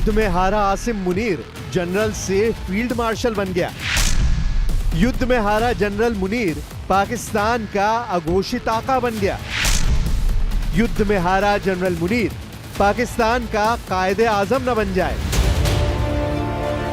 युद्ध में हारा आसिम मुनीर जनरल से फील्ड मार्शल बन गया। युद्ध में हारा जनरल मुनीर पाकिस्तान का अघोषित आका बन गया। युद्ध में हारा जनरल मुनीर पाकिस्तान का कायदे आजम न बन जाए।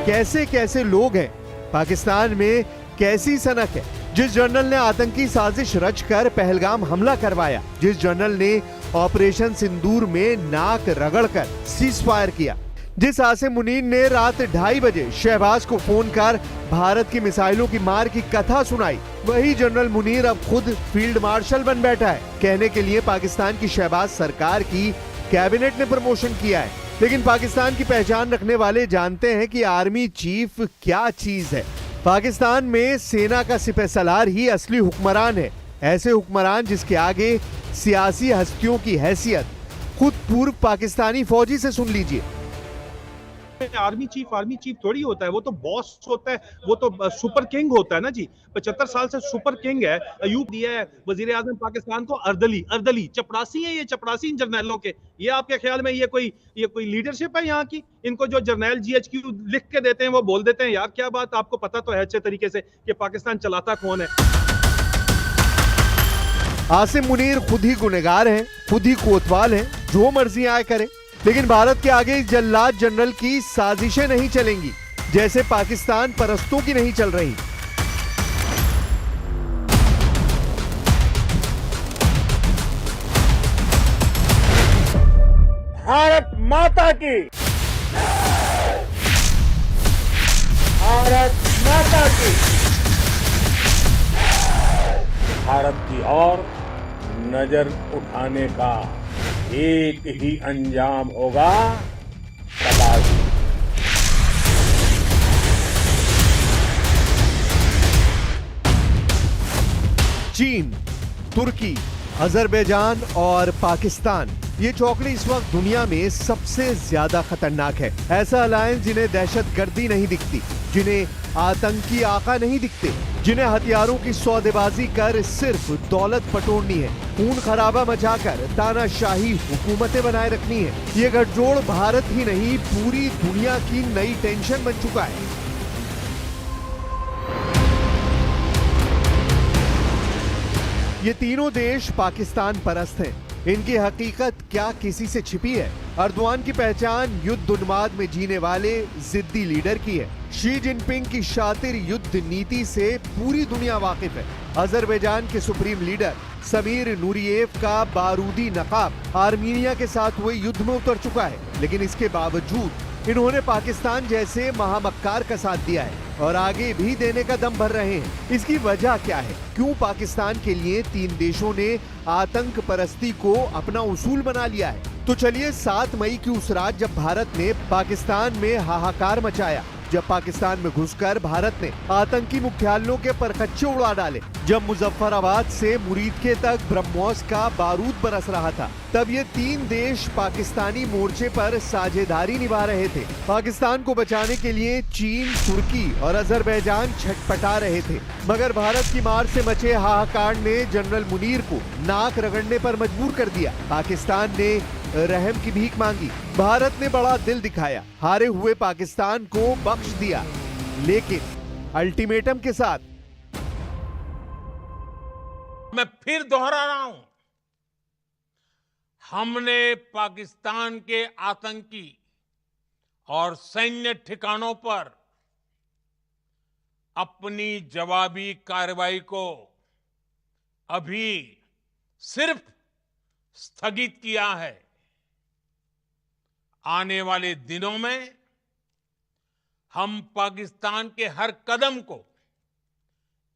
कैसे कैसे लोग हैं, पाकिस्तान में कैसी सनक है। जिस जनरल ने आतंकी साजिश रचकर पहलगाम हमला करवाया, जिस जनरल ने ऑपरेशन सिंदूर में नाक रगड़कर सीज फायर किया, जिस आसिम मुनीर ने रात 2:30 बजे शहबाज को फोन कर भारत की मिसाइलों की मार की कथा सुनाई, वही जनरल मुनीर अब खुद फील्ड मार्शल बन बैठा है। कहने के लिए पाकिस्तान की शहबाज सरकार की कैबिनेट ने प्रमोशन किया है, लेकिन पाकिस्तान की पहचान रखने वाले जानते हैं कि आर्मी चीफ क्या चीज है। पाकिस्तान में सेना का सिपहसालार ही असली हुक्मरान है। ऐसे हुक्मरान जिसके आगे सियासी हस्तियों की हैसियत खुद पूर्व पाकिस्तानी फौजी से सुन लीजिए। आर्मी चीफ थोड़ी होता है, वो तो बॉस होता है, वो तो सुपर किंग होता है ना जी। 75 साल से सुपर किंग है। अयूब दिया है वजीर आजम पाकिस्तान को अर्दली चपरासी है ये, चपरासी जर्नैलों के। ये आपके ख्याल में ये कोई लीडरशिप है यहाँ की? इनको जो जर्नैल GHQ लिख के देते हैं वो बोल देते हैं। यार क्या बात, आपको पता तो है अच्छे तरीके से कि पाकिस्तान चलाता कौन है। आसिम मुनीर खुद ही गुनहगार हैं, खुद ही कोतवाल हैं, जो मर्जी आए करे। लेकिन भारत के आगे इस जल्लाद जनरल की साजिशें नहीं चलेंगी, जैसे पाकिस्तान परस्तों की नहीं चल रही। भारत माता की, भारत माता की, भारत की ओर नजर उठाने का एक ही अंजाम होगा, तबाही। चीन, तुर्की, अजरबैजान और पाकिस्तान, ये चौकड़ी इस वक्त दुनिया में सबसे ज्यादा खतरनाक है। ऐसा अलायंस जिन्हें दहशतगर्दी नहीं दिखती, जिन्हें आतंकी आका नहीं दिखते, जिन्हें हथियारों की सौदेबाजी कर सिर्फ दौलत पटोड़नी है, खून खराबा मचाकर तानाशाही हुकूमतें बनाए रखनी है। ये गठजोड़ भारत ही नहीं पूरी दुनिया की नई टेंशन बन चुका है। ये तीनों देश पाकिस्तान परस्त हैं। इनकी हकीकत क्या किसी से छिपी है? अर्दवान की पहचान युद्ध उन्माद में जीने वाले जिद्दी लीडर की है। शी जिनपिंग की शातिर युद्ध नीति से पूरी दुनिया वाकिफ है। अजरबैजान के सुप्रीम लीडर समीर नूरियेव का बारूदी नकाब आर्मीनिया के साथ हुए युद्ध में उतर चुका है, लेकिन इसके बावजूद इन्होंने पाकिस्तान जैसे महामक्कार का साथ दिया है और आगे भी देने का दम भर रहे हैं। इसकी वजह क्या है? क्यों पाकिस्तान के लिए तीन देशों ने आतंक परस्ती को अपना उसूल बना लिया है? तो चलिए 7 मई की उस रात जब भारत ने पाकिस्तान में हाहाकार मचाया, जब पाकिस्तान में घुसकर भारत ने आतंकी मुख्यालयों के परखच्चे उड़ा डाले, जब मुजफ्फराबाद से मुरीदके तक ब्रह्मोस का बारूद बरस रहा था, तब ये तीन देश पाकिस्तानी मोर्चे पर साझेदारी निभा रहे थे। पाकिस्तान को बचाने के लिए चीन, तुर्की और अजरबैजान छटपटा रहे थे, मगर भारत की मार से मचे हाहाकार ने जनरल मुनीर को नाक रगड़ने पर मजबूर कर दिया। पाकिस्तान ने रहम की भीख मांगी, भारत ने बड़ा दिल दिखाया, हारे हुए पाकिस्तान को बख्श दिया, लेकिन अल्टीमेटम के साथ। मैं फिर दोहरा रहा हूं, हमने पाकिस्तान के आतंकी और सैन्य ठिकानों पर अपनी जवाबी कार्रवाई को अभी सिर्फ स्थगित किया है। आने वाले दिनों में हम पाकिस्तान के हर कदम को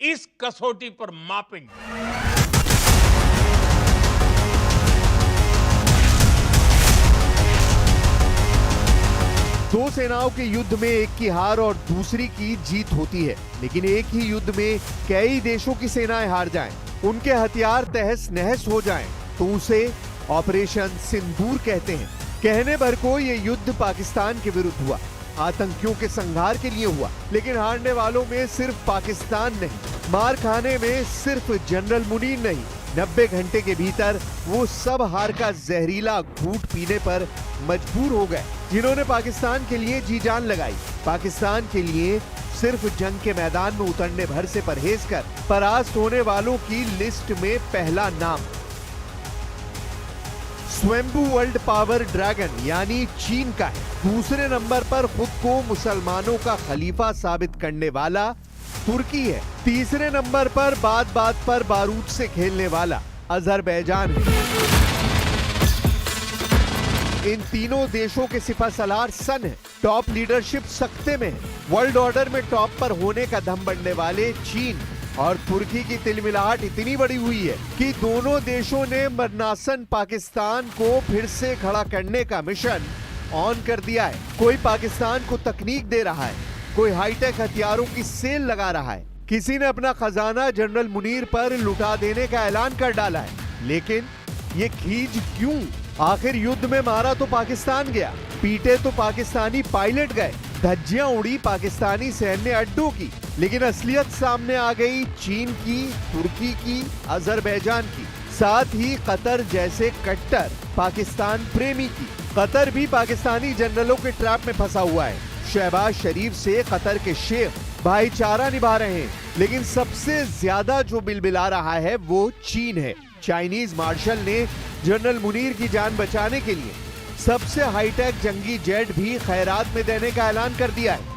इस कसौटी पर मापेंगे। दो सेनाओं के युद्ध में एक की हार और दूसरी की जीत होती है, लेकिन एक ही युद्ध में कई देशों की सेनाएं हार जाएं, उनके हथियार तहस नहस हो जाएं, तो उसे ऑपरेशन सिंदूर कहते हैं। कहने भर को ये युद्ध पाकिस्तान के विरुद्ध हुआ, आतंकियों के संहार के लिए हुआ, लेकिन हारने वालों में सिर्फ पाकिस्तान नहीं, मार खाने में सिर्फ जनरल मुनीर नहीं, 90 घंटे के भीतर वो सब हार का जहरीला घूंट पीने पर मजबूर हो गए, जिन्होंने पाकिस्तान के लिए जी जान लगाई। पाकिस्तान के लिए सिर्फ जंग के मैदान में उतरने भर से परहेज कर परास्त होने वालों की लिस्ट में पहला नाम स्वयंभू वर्ल्ड पावर ड्रैगन यानी चीन का है। दूसरे नंबर पर खुद को मुसलमानों का खलीफा साबित करने वाला तुर्की है। तीसरे नंबर पर बात बात पर बारूद से खेलने वाला अजरबैजान है। इन तीनों देशों के सिपहसालार सन है। टॉप लीडरशिप सख्ते में है। वर्ल्ड ऑर्डर में टॉप पर होने का दम बढ़ने वाले चीन और तुर्की की तिलमिलाहट इतनी बड़ी हुई है कि दोनों देशों ने मरनासन पाकिस्तान को फिर से खड़ा करने का मिशन ऑन कर दिया है। कोई पाकिस्तान को तकनीक दे रहा है, कोई हाईटेक हथियारों की सेल लगा रहा है, किसी ने अपना खजाना जनरल मुनीर पर लुटा देने का ऐलान कर डाला है। लेकिन ये खींच क्यों? आखिर युद्ध में मारा तो पाकिस्तान गया, पीटे तो पाकिस्तानी पायलट गए, धज्जियां उड़ी पाकिस्तानी सैन्य अड्डों की, लेकिन असलियत सामने आ गई चीन की, तुर्की की, अजरबैजान की, साथ ही कतर जैसे कट्टर पाकिस्तान प्रेमी की। कतर भी पाकिस्तानी जनरलों के ट्रैप में फंसा हुआ है। शहबाज शरीफ से कतर के शेख भाईचारा निभा रहे हैं, लेकिन सबसे ज्यादा जो बिलबिला रहा है वो चीन है। चाइनीज मार्शल ने जनरल मुनीर की जान बचाने के लिए सबसे हाईटेक जंगी जेट भी खैरात में देने का ऐलान कर दिया है।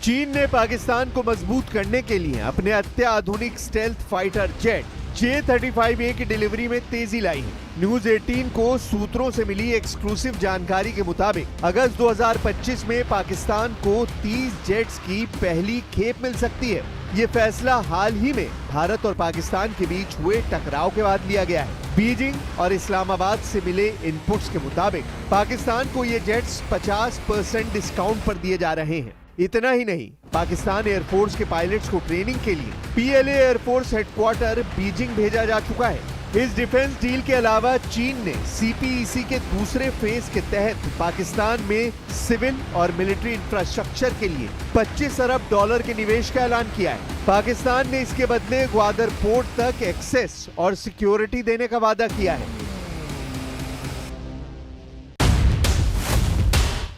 चीन ने पाकिस्तान को मजबूत करने के लिए अपने अत्याधुनिक स्टेल्थ फाइटर जेट J-35A की डिलीवरी में तेजी लाई है। न्यूज 18 को सूत्रों से मिली एक्सक्लूसिव जानकारी के मुताबिक अगस्त 2025 में पाकिस्तान को 30 जेट्स की पहली खेप मिल सकती है। ये फैसला हाल ही में भारत और पाकिस्तान के बीच हुए टकराव के बाद लिया गया है। बीजिंग और इस्लामाबाद से मिले इनपुट्स के मुताबिक पाकिस्तान को ये जेट्स 50% डिस्काउंट पर दिए जा रहे हैं। इतना ही नहीं, पाकिस्तान एयरफोर्स के पायलट्स को ट्रेनिंग के लिए PLA एयरफोर्स हेडक्वार्टर बीजिंग भेजा जा चुका है। इस डिफेंस डील के अलावा चीन ने CPEC के दूसरे फेज के तहत पाकिस्तान में सिविल और मिलिट्री इंफ्रास्ट्रक्चर के लिए $25 अरब के निवेश का ऐलान किया है। पाकिस्तान ने इसके बदले ग्वादर पोर्ट तक एक्सेस और सिक्योरिटी देने का वादा किया है।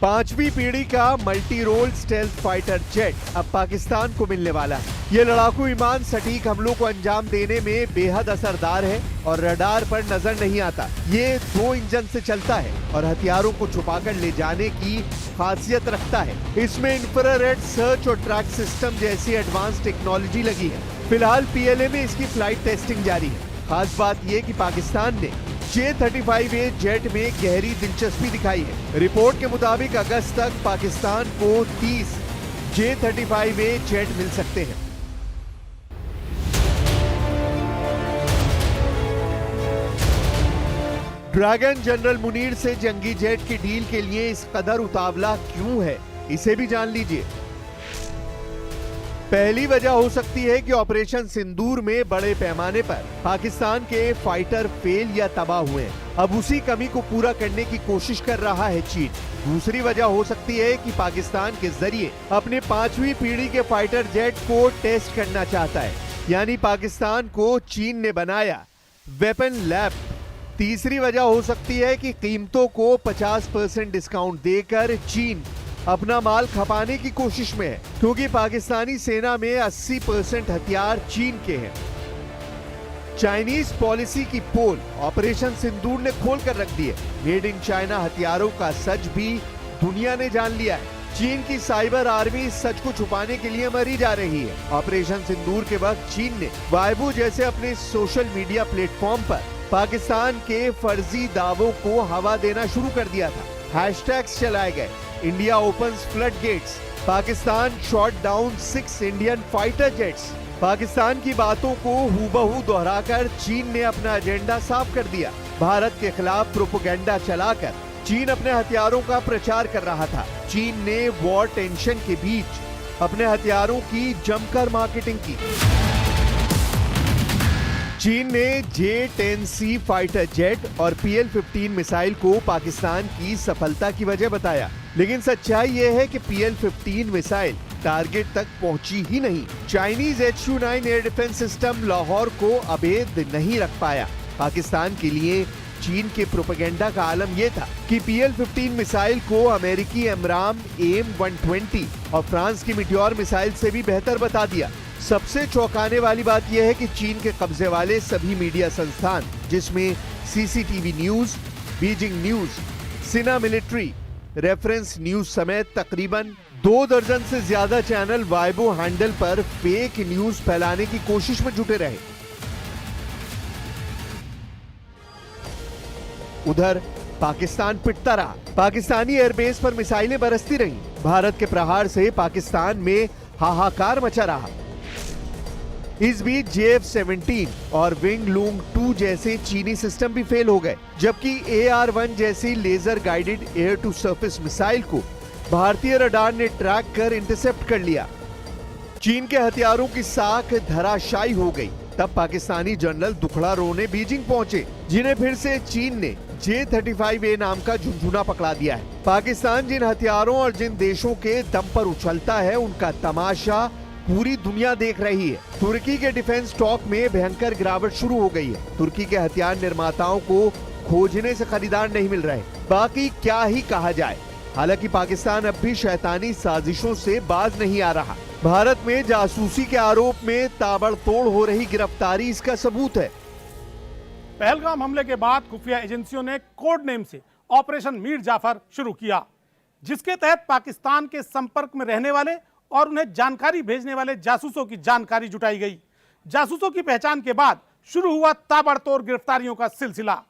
5वीं पीढ़ी का multi role stealth fighter jet अब पाकिस्तान को मिलने वाला है। ये लड़ाकू विमान सटीक हमलों को अंजाम देने में बेहद असरदार है और रडार पर नजर नहीं आता। ये 2 इंजन से चलता है और हथियारों को छुपाकर ले जाने की खासियत रखता है। इसमें इंफ्रारेड सर्च और ट्रैक सिस्टम जैसी एडवांस टेक्नोलॉजी लगी है। फिलहाल PLA में इसकी फ्लाइट टेस्टिंग जारी है। खास बात यह कि पाकिस्तान ने J-35A जेट में गहरी दिलचस्पी दिखाई है। रिपोर्ट के मुताबिक अगस्त तक पाकिस्तान को 30 J-35A जेट मिल सकते हैं। ड्रैगन जनरल मुनीर से जंगी जेट की डील के लिए इस कदर उतावला क्यों है, इसे भी जान लीजिए। पहली वजह हो सकती है कि ऑपरेशन सिंदूर में बड़े पैमाने पर पाकिस्तान के फाइटर फेल या तबाह हुए हैं। अब उसी कमी को पूरा करने की कोशिश कर रहा है चीन। दूसरी वजह हो सकती है कि पाकिस्तान के जरिए अपने 5वीं पीढ़ी के फाइटर जेट को टेस्ट करना चाहता है, यानी पाकिस्तान को चीन ने बनाया वेपन लैब। तीसरी वजह हो सकती है कि कीमतों को 50% डिस्काउंट देकर चीन अपना माल खपाने की कोशिश में है, क्योंकि पाकिस्तानी सेना में 80% हथियार चीन के हैं। चाइनीज पॉलिसी की पोल ऑपरेशन सिंदूर ने खोल कर रख दी है। मेड इन चाइना हथियारों का सच भी दुनिया ने जान लिया है। चीन की साइबर आर्मी इस सच को छुपाने के लिए मरी जा रही है। ऑपरेशन सिंदूर के वक्त चीन ने वाइबो जैसे अपने सोशल मीडिया प्लेटफॉर्म पर पाकिस्तान के फर्जी दावों को हवा देना शुरू कर दिया था। हैशटैग्स चलाए गए, India opens flood gates, Pakistan shot down 6 Indian fighter jets. Pakistan की बातों को हूबहू दोहराकर चीन ने अपना एजेंडा साफ कर दिया। भारत के खिलाफ प्रोपेगेंडा चलाकर चीन अपने हथियारों का प्रचार कर रहा था। चीन ने वॉर टेंशन के बीच अपने हथियारों की जमकर मार्केटिंग की। चीन ने J-10C फाइटर जेट और PL-15 मिसाइल को पाकिस्तान की सफलता की वजह बताया, लेकिन सच्चाई यह है कि PL-15 मिसाइल टारगेट तक पहुंची ही नहीं। Chinese HU-9 air defence system Lahore को अभेद नहीं रख पाया। पाकिस्तान के लिए चीन के प्रोपेगेंडा का आलम यह था कि PL-15 मिसाइल को अमेरिकी एमराम AIM-120 और फ्रांस की मीटियोर मिसाइल से भी बेहतर बता दिया। सबसे चौंकाने वाली बात यह है कि चीन के कब्जे वाले सभी मीडिया संस्थान, जिसमें CCTV न्यूज, बीजिंग न्यूज, सिना मिलिट्री, रेफरेंस न्यूज समेत तकरीबन 2 दर्जन से ज्यादा चैनल वाइबो हैंडल पर फेक न्यूज फैलाने की कोशिश में जुटे रहे। उधर पाकिस्तान पिटता रहा। पाकिस्तानी एयरबेस पर मिसाइलें बरसती रहीं। भारत के प्रहार से पाकिस्तान में हाहाकार मचा रहा। इस बीच JF-17 और विंग लूंग 2 जैसे चीनी सिस्टम भी फेल हो गए, जबकि AR-1 जैसी laser guided air to surface missile को भारतीय रडार ने ट्रैक कर इंटरसेप्ट कर लिया। चीन के हथियारों की साख धराशायी हो गई। तब पाकिस्तानी जनरल दुखड़ा रोने बीजिंग पहुंचे, जिन्हें फिर से चीन ने J-35A नाम का झुनझुना पकड़ा दिया है। पाकिस्तान जिन हथियारों और जिन देशों के दम पर उछलता है, उनका तमाशा पूरी दुनिया देख रही है। तुर्की के डिफेंस स्टॉक में भयंकर गिरावट शुरू हो गई है। तुर्की के हथियार निर्माताओं को खोजने से खरीदार नहीं मिल रहे। बाकी क्या ही कहा जाए। हालांकि पाकिस्तान अब भी शैतानी साजिशों से बाज नहीं आ रहा। भारत में जासूसी के आरोप में ताबड़तोड़ हो रही गिरफ्तारी इसका सबूत है। पहलगाम हमले के बाद खुफिया एजेंसियों ने कोड नेम से ऑपरेशन मीर जाफर शुरू किया, जिसके तहत पाकिस्तान के संपर्क में रहने वाले और उन्हें जानकारी भेजने वाले जासूसों की जानकारी जुटाई गई। जासूसों की पहचान के बाद शुरू हुआ ताबड़तोड़ गिरफ्तारियों का सिलसिला।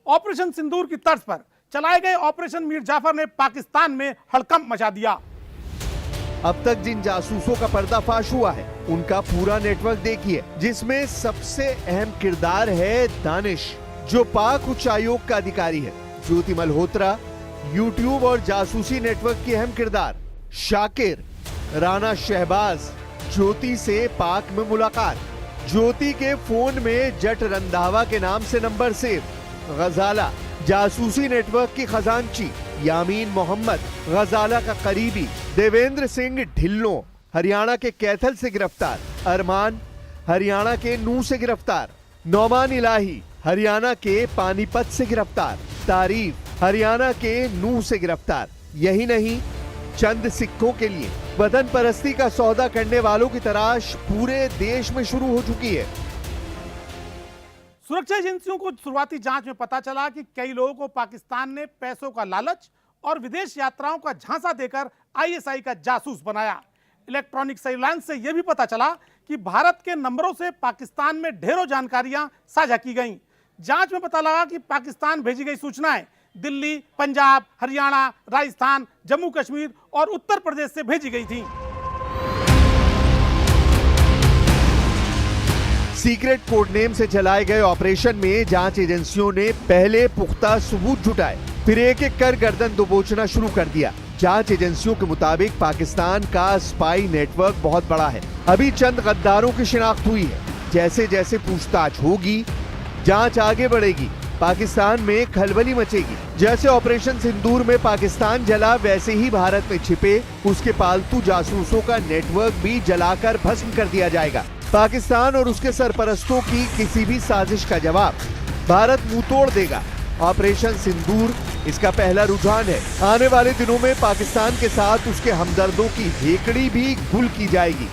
ऑपरेशन सिंदूर की तर्ज पर चलाए गए ऑपरेशन मीर जाफर ने पाकिस्तान में हड़कंप मचा दिया। अब तक जिन जासूसों का पर्दाफाश हुआ है, उनका पूरा नेटवर्क देखिए, जिसमें सबसे अहम किरदार है दानिश, जो पाक उच्चायोग का अधिकारी है। ज्योति मल्होत्रा, यूट्यूब और जासूसी नेटवर्क की अहम किरदार। शाकिर, राणा शहबाज, ज्योति से पाक में मुलाकात, ज्योति के फोन में जट रंधावा के नाम से नंबर सेव। गजाला, जासूसी नेटवर्क की खजांची। यामीन मोहम्मद, गजाला का करीबी। देवेंद्र सिंह ढिल्लों, हरियाणा के कैथल से गिरफ्तार। अरमान, हरियाणा के नूह से गिरफ्तार। नौमान इलाही, हरियाणा के पानीपत से गिरफ्तार। तारीफ, हरियाणा के नूह से गिरफ्तार। यही नहीं, चंद सिक्कों के लिए वतन परस्ती का सौदा करने वालों की तलाश पूरे देश में शुरू हो चुकी है। सुरक्षा एजेंसियों को शुरुआती जांच में पता चला कि कई लोगों को पाकिस्तान ने पैसों का लालच और विदेश यात्राओं का झांसा देकर ISI का जासूस बनाया। इलेक्ट्रॉनिक सर्विलांस से यह भी पता चला कि भारत के नंबरों से पाकिस्तान में ढेरों जानकारियां साझा की गईं। जांच में पता लगा कि पाकिस्तान भेजी गई सूचनाएं दिल्ली, पंजाब, हरियाणा, राजस्थान, जम्मू कश्मीर और उत्तर प्रदेश से भेजी गई थी। सीक्रेट कोड नेम से चलाए गए ऑपरेशन में जांच एजेंसियों ने पहले पुख्ता सबूत जुटाए, फिर एक एक कर गर्दन दबोचना शुरू कर दिया। जांच एजेंसियों के मुताबिक पाकिस्तान का स्पाई नेटवर्क बहुत बड़ा है। अभी चंद गद्दारों की शिनाख्त हुई है। जैसे जैसे पूछताछ होगी, जांच आगे बढ़ेगी, पाकिस्तान में खलबली मचेगी। जैसे ऑपरेशन सिंदूर में पाकिस्तान जला, वैसे ही भारत में छिपे उसके पालतू जासूसों का नेटवर्क भी जलाकर भस्म कर दिया जाएगा। पाकिस्तान और उसके सरपरस्तों की किसी भी साजिश का जवाब भारत मुंह तोड़ देगा। ऑपरेशन सिंदूर इसका पहला रुझान है। आने वाले दिनों में पाकिस्तान के साथ उसके हमदर्दों की हेकड़ी भी गुल की जाएगी।